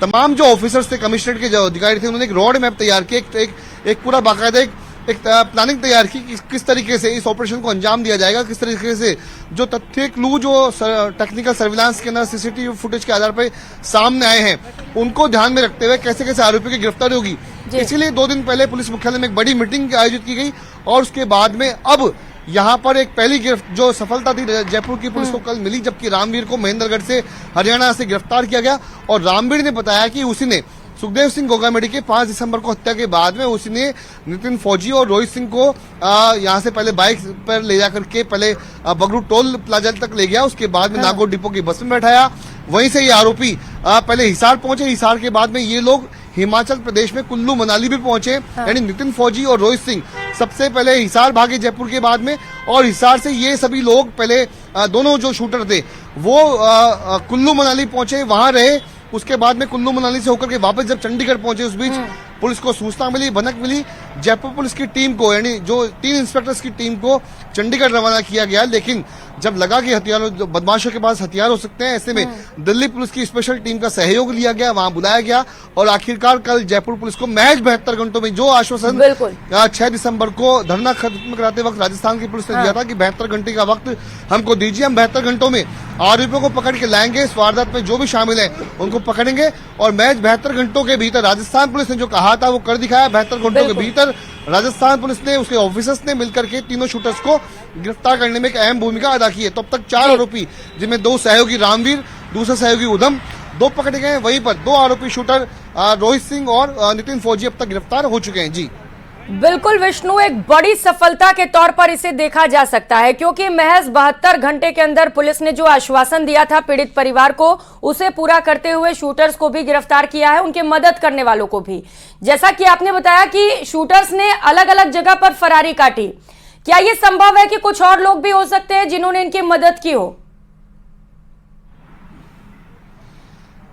तमाम जो ऑफिसर्स थे, कमिश्नरेट के जो अधिकारी थे, उन्होंने एक रोड मैप तैयार किया, एक पूरा बाकायदा एक प्लानिंग तैयार की कि किस तरीके से इस ऑपरेशन को अंजाम दिया जाएगा, किस तरीके से जो तथ्य क्लू जो टेक्निकल सर्विलांस के अंदर सीसीटीवी फुटेज के आधार पर सामने आए हैं, उनको ध्यान में रखते हुए कैसे कैसे आरोपी की गिरफ्तारी होगी। इसीलिए 2 दिन पहले पुलिस मुख्यालय में एक बड़ी मीटिंग आयोजित की गई और उसके बाद में अब यहाँ पर एक पहली जो सफलता थी जयपुर की पुलिस को कल मिली, जबकि रामवीर को महेंद्रगढ़ से हरियाणा से गिरफ्तार किया गया। और रामवीर ने बताया कि उसी ने सुखदेव सिंह गोगामेडी के 5 दिसंबर को हत्या के बाद में उसने नितिन फौजी और रोहित सिंह को यहाँ से पहले बाइक पर ले जाकर के पहले बगरू टोल प्लाजा तक ले गया, उसके बाद में नागौर डिपो की बस में बैठाया। वहीं से ये आरोपी पहले हिसार पहुंचे, हिसार के बाद में ये लोग हिमाचल प्रदेश में कुल्लू मनाली भी पहुंचे। यानी नितिन फौजी और रोहित सिंह सबसे पहले हिसार भागे जयपुर के बाद में, और हिसार से ये सभी लोग पहले दोनों जो शूटर थे वो कुल्लू मनाली पहुंचे, वहां रहे। उसके बाद में कुल्लू मनाली से होकर के वापस जब चंडीगढ़ पहुंचे, उस बीच पुलिस को सूचना मिली, भनक मिली, जयपुर पुलिस की टीम को, यानी जो 3 इंस्पेक्टर्स की टीम को चंडीगढ़ रवाना किया गया। लेकिन जब लगा कि हथियारों बदमाशों के पास हथियार हो सकते हैं, ऐसे में दिल्ली पुलिस की स्पेशल टीम का सहयोग लिया गया, वहां बुलाया गया और आखिरकार कल जयपुर पुलिस को महज 72 घंटों में जो आश्वासन 6 दिसंबर को धरना खत्म कराते वक्त राजस्थान की पुलिस ने दिया था कि 72 घंटे का वक्त हमको दीजिए, हम 72 घंटों में आरोपियों को पकड़ के लाएंगे, इस वारदात में जो भी शामिल है उनको पकड़ेंगे। और महज 72 घंटों के भीतर राजस्थान पुलिस ने जो कहा था वो कर दिखाया। 72 घंटों के भीतर राजस्थान पुलिस ने, उसके ऑफिसर्स ने मिलकर के तीनों शूटर्स को गिरफ्तार करने में एक अहम भूमिका अदा की है। तो अब तक 4 आरोपी, जिनमें 2 सहयोगी रामवीर, दूसरा सहयोगी उधम, 2 पकड़े गए। वहीं पर 2 आरोपी शूटर रोहित सिंह और नितिन फौजी अब तक गिरफ्तार हो चुके हैं। जी बिल्कुल विष्णु, एक बड़ी सफलता के तौर पर इसे देखा जा सकता है, क्योंकि महज 72 घंटे के अंदर पुलिस ने जो आश्वासन दिया था पीड़ित परिवार को, उसे पूरा करते हुए शूटर्स को भी गिरफ्तार किया है, उनके मदद करने वालों को भी। जैसा कि आपने बताया कि शूटर्स ने अलग अलग जगह पर फरारी काटी, क्या यह संभव है कि कुछ और लोग भी हो सकते हैं जिन्होंने इनकी मदद की हो?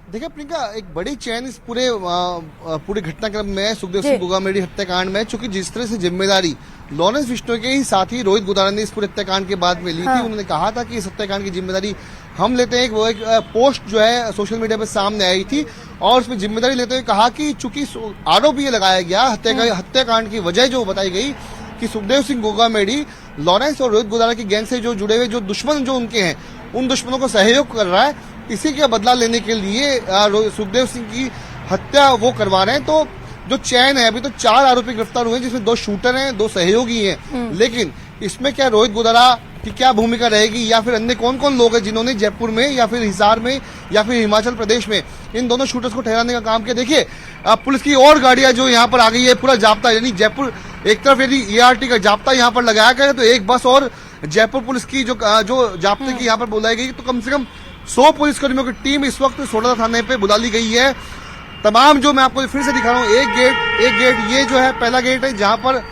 देखिए प्रियंका, एक बड़ी चैन इस पूरे घटनाक्रम में सुखदेव सिंह गोगामेडी हत्याकांड में, चूंकि जिस तरह से जिम्मेदारी लॉरेंस बिश्नोई के ही साथी रोहित गुदारा ने इस पूरे हत्याकांड के बाद में ली थी। उन्होंने कहा था कि इस हत्याकांड की जिम्मेदारी हम लेते हैं। वो एक पोस्ट जो है सोशल मीडिया पर सामने आई थी और उसमें जिम्मेदारी लेते हुए कहा कि चूंकि आरोप ये लगाया गया हत्याकांड की वजह जो बताई गई कि सुखदेव सिंह गोगामेडी लॉरेंस और रोहित गुदारा की गैंग से जो जुड़े हुए जो दुश्मन जो उनके हैं, उन दुश्मनों को सहयोग कर रहा है, इसी का बदला लेने के लिए सुखदेव सिंह की हत्या वो करवा रहे हैं। तो जो चैन है, अभी तो 4 आरोपी गिरफ्तार हुए हैं, जिसमें 2 शूटर हैं, 2 सहयोगी हैं। लेकिन इसमें क्या रोहित गुदारा की क्या भूमिका रहेगी, या फिर अन्य कौन कौन लोग हैं जिन्होंने जयपुर में या फिर हिसार में या फिर हिमाचल प्रदेश में इन दोनों शूटर्स को ठहराने का काम किया। देखिए पुलिस की और गाड़ियां जो यहाँ पर आ गई है, पूरा जाब्ता, यानी जयपुर एक तरफ यदि ERT का जाब्ता यहाँ पर लगाया गया तो एक बस और जयपुर पुलिस की जो जाब्ते की यहाँ पर बुलाई गई, तो कम से कम 100 पुलिसकर्मियों की टीम इस वक्त सोडा थाने पे बुला ली गई है। तमाम जो मैं आपको फिर से दिखा रहा हूँ, एक गेट ये जो है पहला गेट है जहां पर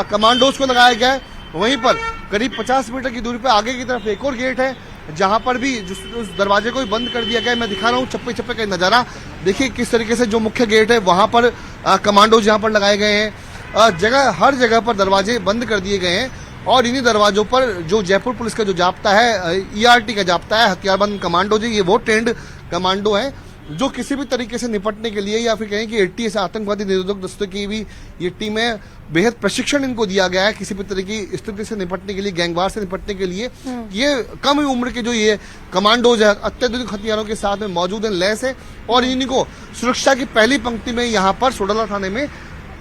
कमांडोज को लगाया गया है। वहीं पर करीब 50 मीटर की दूरी पर आगे की तरफ एक और गेट है जहां पर भी उस दरवाजे को भी बंद कर दिया गया है। मैं दिखा रहा हूँ चप्पे चप्पे का नजारा, देखिए किस तरीके से जो मुख्य गेट है वहां पर कमांडोज यहाँ पर लगाए गए हैं। हर जगह पर दरवाजे बंद कर दिए गए हैं और इन्हीं दरवाजों पर जो जयपुर पुलिस का जो जाब्ता है, ERT का जाब्ता है, हथियारबंद कमांडो जी, ये वो ट्रेंड कमांडो है जो किसी भी तरीके से निपटने के लिए, या फिर कहें कि ATS आतंकवादी निरोधक दस्तों की भी ये टीमें, बेहद प्रशिक्षण इनको दिया गया है किसी भी तरह की स्थिति से निपटने के लिए, गैंगवार से निपटने के लिए। ये कम उम्र के जो ये कमांडोज है अत्याधुनिक हथियारों के साथ में मौजूद है, लैस है, और इन्हीं को सुरक्षा की पहली पंक्ति में यहाँ पर सोडला थाने में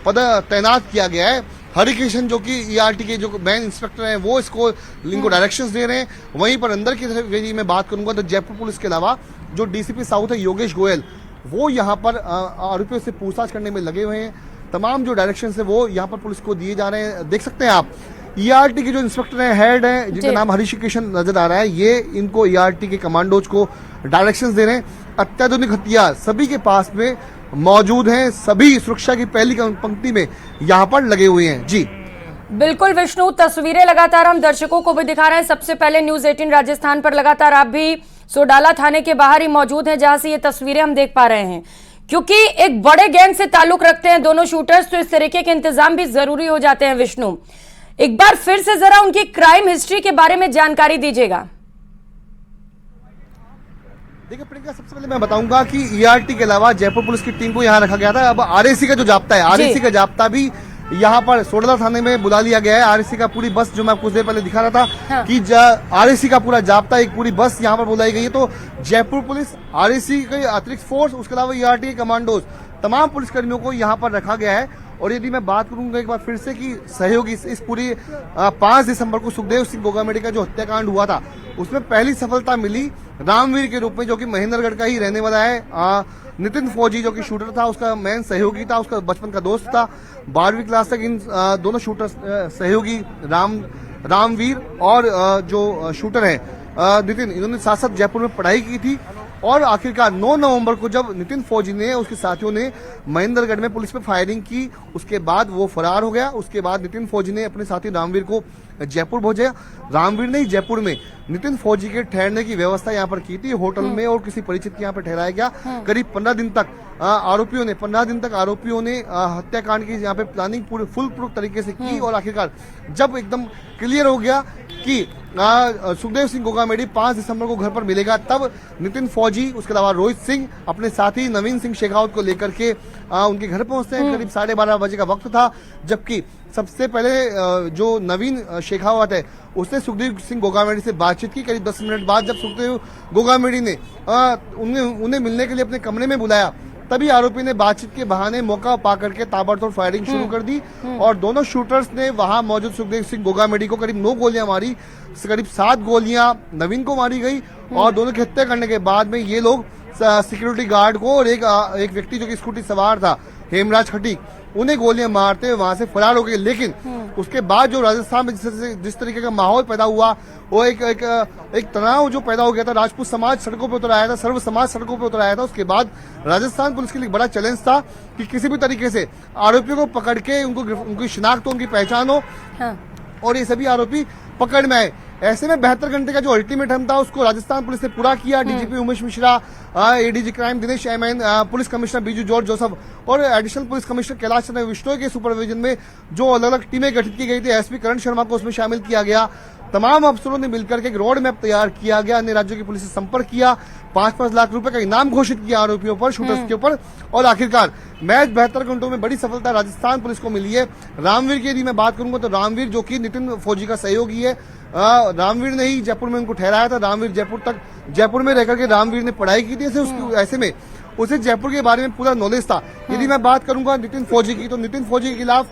तैनात किया गया है। हरिकृष्ण जो कि ERT के जो मेन इंस्पेक्टर हैं वो इनको डायरेक्शंस दे रहे हैं। वहीं पर अंदर की तरफ यदि मैं बात करूंगा तो जयपुर पुलिस के अलावा जो DCP साउथ है योगेश गोयल, वो यहाँ पर आरोपियों से पूछताछ करने में लगे हुए हैं। तमाम जो डायरेक्शंस है वो यहाँ पर पुलिस को दिए जा रहे हैं। देख सकते हैं आप ERT के जो इंस्पेक्टर हैं, हेड हैं, जिनका नाम हरिकृष्ण नजर आ रहा है, ये इनको ERT के कमांडोज को डायरेक्शंस दे रहे हैं। अत्याधुनिक हथियार सभी के पास में मौजूद हैं, सभी सुरक्षा की पहली पंक्ति में यहाँ पर लगे हुए हैं। जी बिल्कुल विष्णु, तस्वीरें लगातार हम दर्शकों को भी दिखा रहे हैं। सबसे पहले न्यूज़ 18 राजस्थान पर लगातार आप भी सोडाला थाने के बाहर ही मौजूद हैं, जहां से ये तस्वीरें हम देख पा रहे हैं। क्योंकि एक बड़े गैंग से ताल्लुक रखते हैं दोनों शूटर्स, तो इस तरीके के इंतजाम भी जरूरी हो जाते हैं। विष्णु, एक बार फिर से जरा उनकी क्राइम हिस्ट्री के बारे में जानकारी दीजिएगा। देखिए प्रियंका, सबसे पहले मैं बताऊंगा कि ईआरटी के अलावा जयपुर पुलिस की टीम को यहाँ रखा गया था। अब आरएसी का जो जाप्ता है, आरएसी का जाप्ता भी यहाँ पर सोडला थाने में बुला लिया गया है। आरएसी का पूरी बस, जो मैं कुछ देर पहले दिखा रहा था हाँ। कि आरएसी का पूरा जाप्ता, एक पूरी बस यहाँ पर बुलाई गई है। तो जयपुर पुलिस, आरएसी के अतिरिक्त फोर्स, उसके अलावा ईआरटी के कमांडोज, तमाम पुलिसकर्मियों को यहाँ पर रखा गया है। और यदि मैं बात करूंगा एक बार फिर से कि सहयोगी इस पूरी 5 दिसंबर को सुखदेव सिंह गोगामेडी का जो हत्याकांड हुआ था, उसमें पहली सफलता मिली रामवीर के रूप में, जो कि महेंद्रगढ़ का ही रहने वाला है। नितिन फौजी जो कि शूटर था, उसका मेन सहयोगी था, उसका बचपन का दोस्त था। 12वीं क्लास तक इन दोनों शूटर सहयोगी रामवीर और जो शूटर है नितिन, इन्होंने साथ साथ जयपुर में पढ़ाई की थी। और आखिरकार 9 नवंबर को जब नितिन फौजी ने, उसके साथियों ने महेंद्रगढ़ में पुलिस पे फायरिंग की, उसके बाद वो फरार हो गया। उसके बाद नितिन फौजी ने अपने साथी रामवीर को जयपुर भेजा। रामवीर ने ही जयपुर में नितिन फौजी के ठहरने की व्यवस्था यहाँ पर की थी, होटल में, और किसी परिचित के यहाँ पर ठहराया गया। करीब 15 दिन तक आरोपियों ने हत्याकांड की यहाँ पे प्लानिंग पूरी फुल प्रूफ तरीके से की। और आखिरकार जब एकदम क्लियर हो गया कि सुखदेव सिंह गोगामेडी 5 दिसंबर को घर पर मिलेगा, तब नितिन फौजी, उसके अलावा रोहित सिंह अपने साथी नवीन सिंह शेखावत को लेकर के उनके घर पहुंचते हैं। करीब 12:30 बजे का वक्त था, जबकि सबसे पहले जो नवीन शेखावत है, उसने सुखदेव सिंह गोगामेडी से बातचीत की। करीब 10 मिनट बाद जब सुखदेव गोगामेडी ने उन्हें मिलने के लिए अपने कमरे में बुलाया, तभी आरोपी ने बातचीत के बहाने मौका पा करके ताबड़तोड़ फायरिंग शुरू कर दी। और दोनों शूटर्स ने वहां मौजूद सुखदेव सिंह गोगामेडी को करीब 9 गोलियां मारी। करीब 7 गोलियां नवीन को मारी गई। और दोनों की हत्या करने के बाद में ये लोग सिक्योरिटी गार्ड को और एक व्यक्ति जो कि स्कूटी सवार था, हेमराज खटीक, उन्हें गोलियां मारते वहां से फरार हो गए। लेकिन उसके बाद जो राजस्थान में जिस तरीके का माहौल पैदा हुआ, वो एक तनाव जो पैदा हो गया था, राजपूत समाज सड़कों पर उतर आया था, सर्व समाज सड़कों पर उतर आया था। उसके बाद राजस्थान पुलिस के लिए बड़ा चैलेंज था कि किसी भी तरीके से आरोपियों को पकड़ के उनकी शिनाख्त हो, उनकी पहचान हो, और ये सभी आरोपी पकड़ में आए। ऐसे में 72 घंटे का जो अल्टीमेटम था, उसको राजस्थान पुलिस ने पूरा किया। DGP Umesh Mishra, ADG crime Dinesh MN, police commissioner Biju George Joseph और additional police commissioner Kailash Chandra Vishnoi के सुपरविजन में जो अलग अलग टीमें गठित की गई थी, एसपी करण शर्मा को उसमें शामिल किया गया। तमाम अफसरों ने मिलकर के एक रोड मैप तैयार किया गया। अन्य राज्यों की पुलिस से संपर्क किया। 5-5 लाख रुपए का इनाम घोषित किया आरोपियों पर, शूटर्स के ऊपर। और आखिरकार मैच 72 घंटों में बड़ी सफलता राजस्थान पुलिस को मिली है। रामवीर की यदि मैं बात करूंगा तो रामवीर, जो कि नितिन फौजी का सहयोगी है, रामवीर ने ही जयपुर में उनको ठहराया था। रामवीर जयपुर में रहकर के रामवीर ने पढ़ाई की थी। ऐसे में उसे जयपुर के बारे में पूरा नॉलेज था। यदि मैं बात करूंगा नितिन फौजी की, तो नितिन फौजी के खिलाफ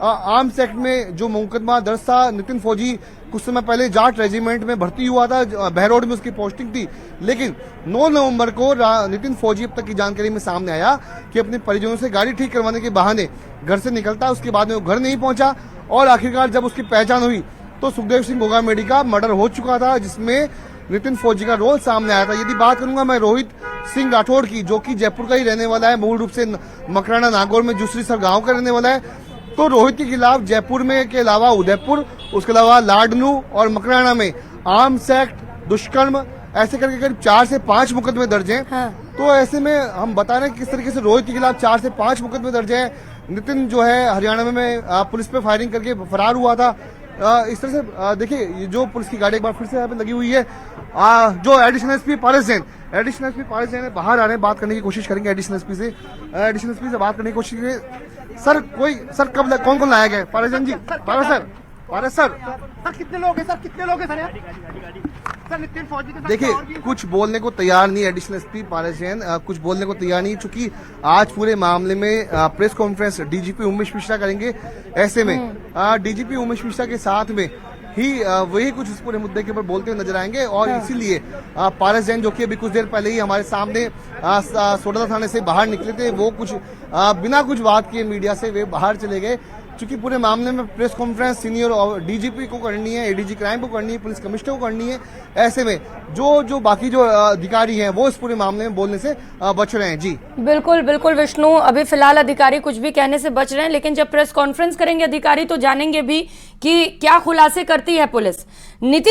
आर्म्स एक्ट में जो मुकदमा दर्ज था, नितिन फौजी कुछ समय पहले जाट रेजिमेंट में भर्ती हुआ था, बहरोड में उसकी पोस्टिंग थी। लेकिन 9 नवंबर को नितिन फौजी, अब तक की जानकारी में सामने आया कि अपने परिजनों से गाड़ी ठीक करवाने के बहाने घर से निकलता, उसके बाद में वो घर नहीं पहुंचा। और आखिरकार जब उसकी पहचान हुई तो सुखदेव सिंह गोगामेडी का मर्डर हो चुका था, जिसमें नितिन फौजी का रोल सामने आया था। यदि बात करूंगा मैं रोहित सिंह राठौड़ की, जो कि जयपुर का ही रहने वाला है, मूल रूप से मकराना नागौर में जूसरी सर गांव का रहने वाला है, तो रोहित के खिलाफ जयपुर में के अलावा उदयपुर, उसके अलावा लाडनू और मकराना में आर्म्स एक्ट, दुष्कर्म, ऐसे करके करीब 4 से 5 मुकदमे दर्ज हैं। तो ऐसे में हम बता रहे हैं किस तरीके से रोहित के खिलाफ 4 से 5 मुकदमे दर्ज हैं। नितिन जो है हरियाणा में पुलिस पे फायरिंग करके फरार हुआ था। इस तरह से देखिए, ये जो पुलिस की गाड़ी एक बार फिर से यहाँ पे लगी हुई है, जो एडिशनल एसपी पारस जैन बाहर आ रहे हैं, बात करने की कोशिश करेंगे एडिशनल एसपी से बात करने की कोशिश करेंगे। सर कौन लाया गया? पारस जैन जी, पारस सर कितने लोग हैं सर नितिन फौजी के साथ? देखिए, कुछ बोलने को तैयार नहीं एडिशनल एसपी पारस जैन, कुछ बोलने को तैयार नहीं, चूंकि आज पूरे मामले में press conference DGP Umesh Mishra करेंगे। ऐसे में डीजीपी उमेश मिश्रा के साथ में ही वही कुछ इस पूरे मुद्दे के ऊपर बोलते हुए नजर आएंगे। और इसीलिए पारस जैन, जो कि अभी कुछ देर पहले ही हमारे सामने सोडला थाने से बाहर निकले थे, वो कुछ बिना कुछ बात किए मीडिया से वे बाहर चले गए। चूंकि पूरे मामले में प्रेस कॉन्फ्रेंस सीनियर डीजीपी को करनी है, एडीजी क्राइम को करनी है, पुलिस कमिश्नर को करनी है। ऐसे में जो बाकी जो अधिकारी हैं, वो इस पूरे मामले में बोलने से बच रहे हैं। जी बिल्कुल विष्णु, अभी फिलहाल अधिकारी कुछ भी कहने से बच रहे हैं, लेकिन जब प्रेस कॉन्फ्रेंस करेंगे अधिकारी तो जानेंगे भी कि क्या खुलासे करती है पुलिस। नितिन